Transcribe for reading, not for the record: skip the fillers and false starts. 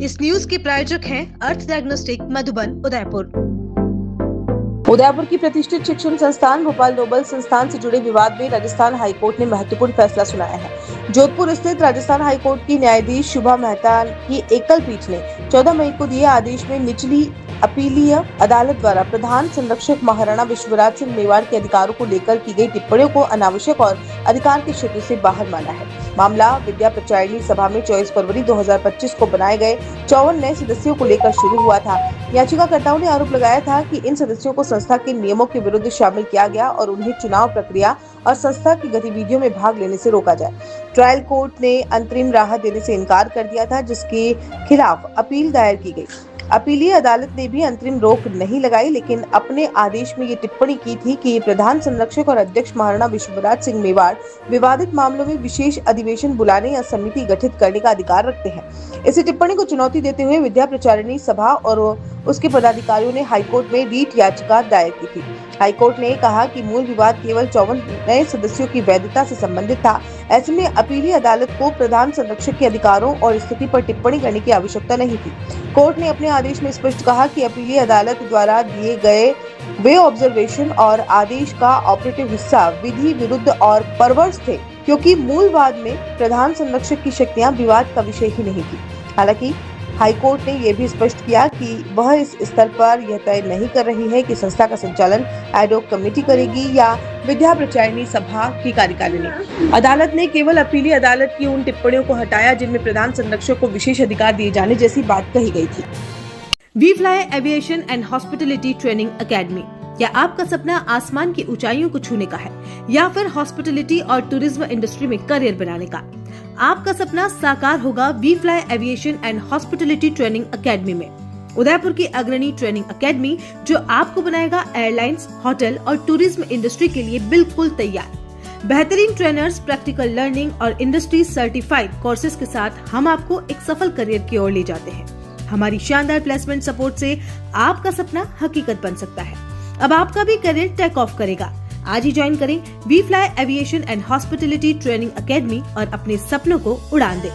इस न्यूज के प्रायोजक हैं अर्थ डायग्नोस्टिक मधुबन उदयपुर। उदयपुर की प्रतिष्ठित शिक्षण संस्थान भोपाल नोबल संस्थान से जुड़े विवाद में राजस्थान हाईकोर्ट ने महत्वपूर्ण फैसला सुनाया है। जोधपुर स्थित राजस्थान हाईकोर्ट की न्यायाधीश शुभा मेहता की एकल पीठ ने 14 मई को दिए आदेश में निचली अपीलीय अदालत द्वारा प्रधान संरक्षक महाराणा विश्वराज सिंह मेवाड़ के अधिकारों को लेकर की गई टिप्पणियों को अनावश्यक और अधिकार के क्षेत्र से बाहर माना है। मामला विद्या प्रचारिणी सभा में 24 फरवरी 2025 को बनाए गए 54 नए सदस्यों को लेकर शुरू हुआ था। याचिकाकर्ताओं ने आरोप लगाया था कि इन सदस्यों को संस्था के नियमों के विरुद्ध शामिल किया गया और उन्हें चुनाव प्रक्रिया और संस्था की गतिविधियों में भाग लेने से रोका जाए। ट्रायल कोर्ट ने अंतरिम राहत देने से इनकार कर दिया था, जिसके खिलाफ अपील दायर की गई। अपीलीय अदालत ने भी अंतरिम रोक नहीं लगाई, लेकिन अपने आदेश में ये टिप्पणी की थी कि प्रधान संरक्षक और अध्यक्ष महाराणा विश्वराज सिंह मेवाड़ विवादित मामलों में विशेष अधिवेशन बुलाने या समिति गठित करने का अधिकार रखते हैं। इसी टिप्पणी को चुनौती देते हुए विद्या प्रचारिणी सभा और उसके पदाधिकारियों ने हाईकोर्ट में रीट याचिका दायर की थी। हाईकोर्ट ने कहा कि मूल विवाद केवल 54 नए सदस्यों की वैधता से संबंधित था। ऐसे में अपीलीय अदालत को प्रधान संरक्षक के अधिकारों और स्थिति पर टिप्पणी करने की आवश्यकता नहीं थी। कोर्ट ने अपने आदेश में स्पष्ट कहा कि अपीलीय अदालत द्वारा दिए गए वे ऑब्जर्वेशन और आदेश का ऑपरेटिव हिस्सा विधि विरुद्ध और परवर्स थे, क्योंकि मूल वाद में प्रधान संरक्षक की शक्तियां विवाद का विषय ही नहीं थी। हालांकि हाईकोर्ट ने यह भी स्पष्ट किया कि वह इस स्तर पर यह तय नहीं कर रही है कि संस्था का संचालन एडहॉक कमेटी करेगी या विद्या प्रचारिणी सभा की कार्यकारिणी। अदालत ने केवल अपीलीय अदालत की उन टिप्पणियों को हटाया जिनमें प्रधान संरक्षक को विशेष अधिकार दिए जाने जैसी बात कही गई थी। We Fly Aviation and Hospitality Training Academy. क्या आपका सपना आसमान की ऊंचाइयों को छूने का है या फिर हॉस्पिटलिटी और टूरिज्म इंडस्ट्री में करियर बनाने का? आपका सपना साकार होगा We Fly Aviation and Hospitality Training Academy में। उदयपुर की अग्रणी ट्रेनिंग एकेडमी जो आपको बनाएगा एयरलाइंस, होटल और टूरिज्म इंडस्ट्री के लिए बिल्कुल तैयार। बेहतरीन ट्रेनर्स, प्रैक्टिकल लर्निंग और इंडस्ट्री सर्टिफाइड कोर्सेज के साथ हम आपको एक सफल करियर की ओर ले जाते हैं। हमारी शानदार प्लेसमेंट सपोर्ट से आपका सपना हकीकत बन सकता है। अब आपका भी करियर टेक ऑफ करेगा। आज ही ज्वाइन करें We Fly Aviation and Hospitality Training Academy और अपने सपनों को उड़ान दें।